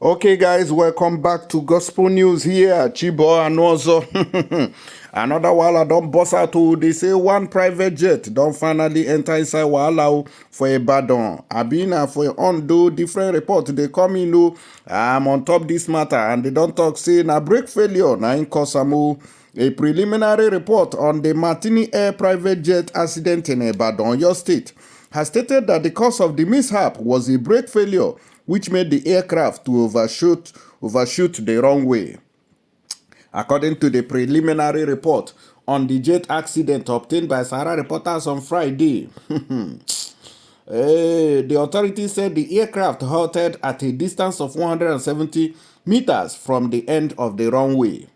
Okay, guys, welcome back to Gospel News here. Chibo and also another Wala don't bust out. They say one private jet don't finally enter inside Wala for Ibadan. Abina for undo different report. They come in, I'm on top this matter and they don't talk say na brake failure. Na in Kosamu. A preliminary report on the Martini Air private jet accident in Ibadan, your state, has stated that the cause of the mishap was a brake failure which made the aircraft to overshoot the runway. According to the preliminary report on the jet accident obtained by Sahara reporters on Friday, the authorities said the aircraft halted at a distance of 170 meters from the end of the runway.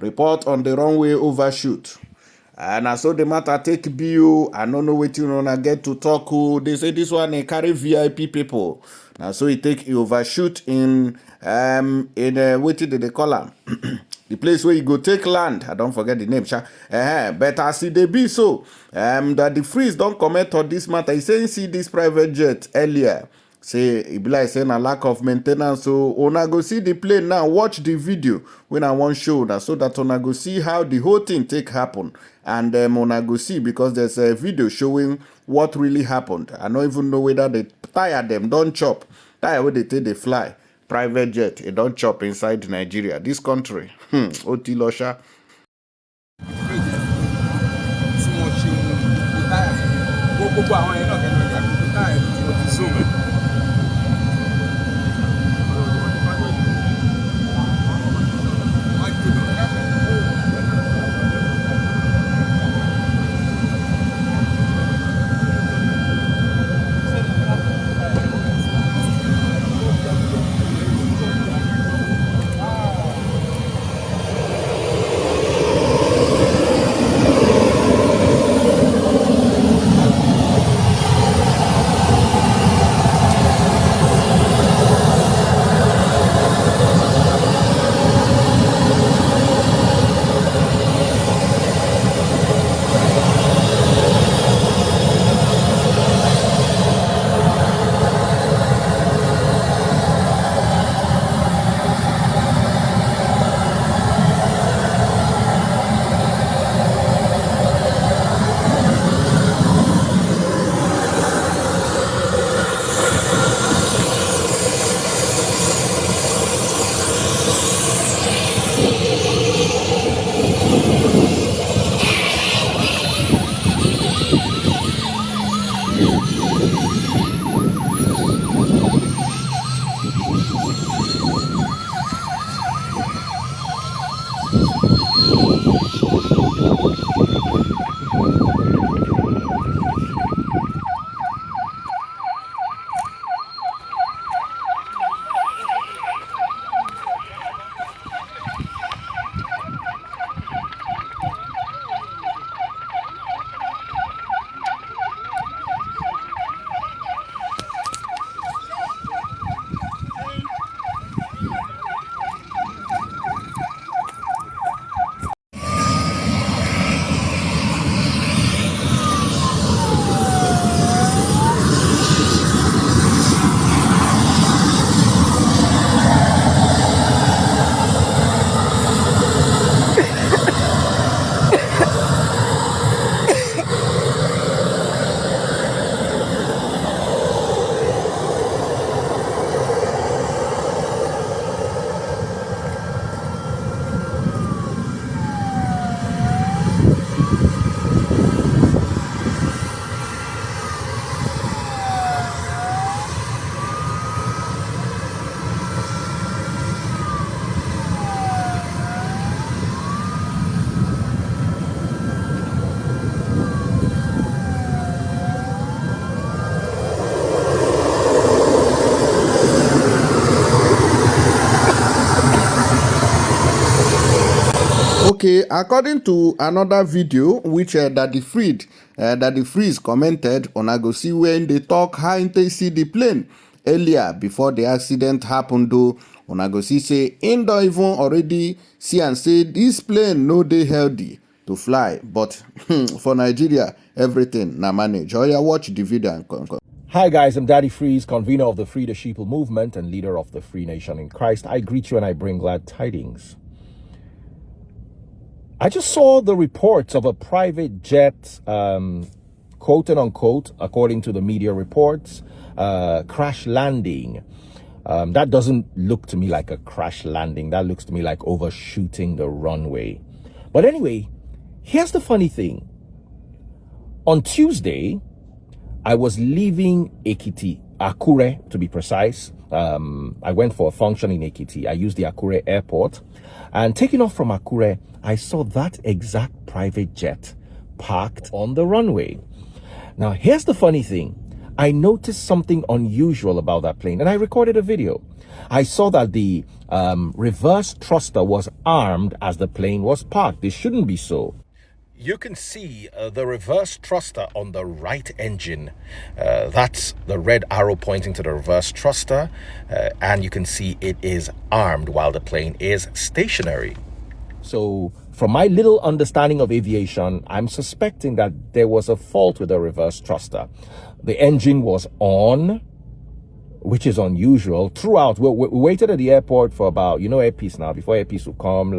Report on the runway overshoot. And I saw the matter take bill. I don't know what you wanna get to talk. They say this one carry VIP people. Now so it take overshoot in what did they call them? The place where you go take land. I don't forget the name. But I see they be so that the freeze don't comment on this matter. He saying see this private jet earlier. Say it be like saying a lack of maintenance. So una go see the plane now. Watch the video when I want show that so that una go see how the whole thing take happen. And una go see because there's a video showing what really happened. I don't even know whether they tire them don't chop. Tire where they take they fly. Private jet, it don't chop inside Nigeria. This country. Oti Losha. Okay, according to another video which Daddy Freeze commented on, I go see when they talk how they see the plane earlier before the accident happened though. On I go see say in don't even already see and say this plane no dey healthy to fly, but for Nigeria everything na manage. Oh yeah, watch the video and come. Hi guys, I'm Daddy Freeze, convener of the Free the Sheeple movement and leader of the Free Nation in Christ. I greet you and I bring glad tidings. I just saw the reports of a private jet, quote and unquote, according to the media reports, crash landing. That doesn't look to me like a crash landing. That looks to me like overshooting the runway. But anyway, here's the funny thing. On Tuesday, I was leaving Akure to be precise. I went for a function in Ekiti. I used the Akure airport, and taking off from Akure, I saw that exact private jet parked on the runway. Now, here's the funny thing. I noticed something unusual about that plane, and I recorded a video. I saw that the reverse thruster was armed as the plane was parked. This shouldn't be so. You can see the reverse thruster on the right engine. That's the red arrow pointing to the reverse thruster, and you can see it is armed while the plane is stationary. So from my little understanding of aviation, I'm suspecting that there was a fault with the reverse thruster. The engine was on, which is unusual. Throughout, we waited at the airport for about, Airpiece now, before Airpiece would come.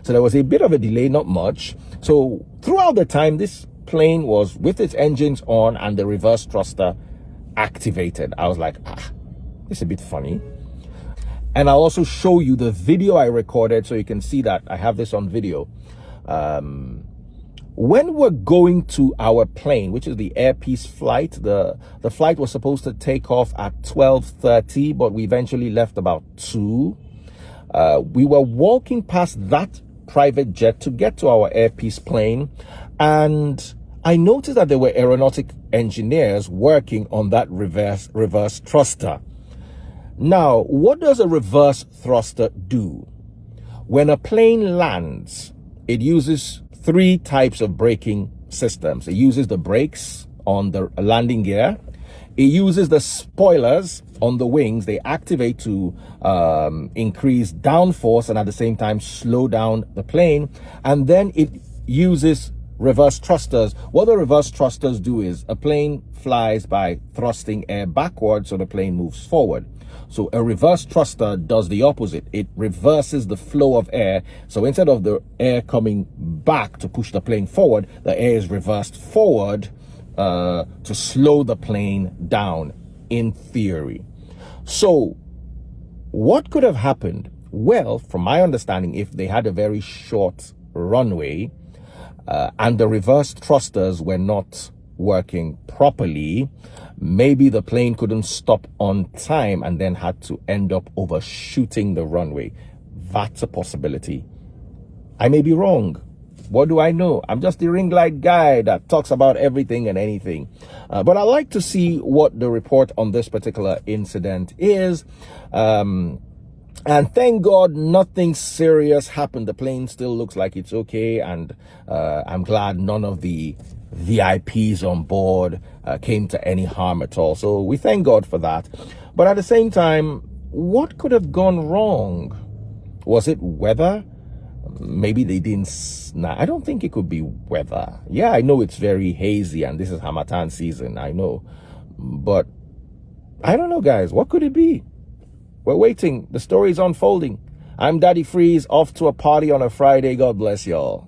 So there was a bit of a delay, not much. So throughout the time, this plane was with its engines on and the reverse thruster activated. I was like, this is a bit funny. And I'll also show you the video I recorded so you can see that I have this on video. When we're going to our plane, which is the Airpiece flight, the flight was supposed to take off at 12:30, but we eventually left about 2. We were walking past that private jet to get to our Airpiece plane, and I noticed that there were aeronautic engineers working on that reverse thruster. Now, what does a reverse thruster do? When a plane lands, it uses 3 types of braking systems. It uses the brakes on the landing gear. It uses the spoilers on the wings. They activate to increase downforce and at the same time slow down the plane. And then it uses reverse thrusters. What the reverse thrusters do is a plane flies by thrusting air backwards so the plane moves forward. So a reverse thruster does the opposite. It reverses the flow of air. So instead of the air coming back to push the plane forward, the air is reversed forward to slow the plane down, in theory. So what could have happened? Well, from my understanding, if they had a very short runway and the reverse thrusters were not working properly, maybe the plane couldn't stop on time and then had to end up overshooting the runway. That's a possibility. I may be wrong. What do I know? I'm just the ring light guy that talks about everything and anything. But I like to see what the report on this particular incident is. And thank God nothing serious happened. The plane still looks like it's okay. And I'm glad none of the VIPs on board came to any harm at all. So we thank God for that. But at the same time, what could have gone wrong? Was it weather? Maybe they didn't. I don't think it could be weather. Yeah, I know it's very hazy and this is Harmattan season. I know. But I don't know, guys. What could it be? We're waiting. The story is unfolding. I'm Daddy Freeze, off to a party on a Friday. God bless y'all.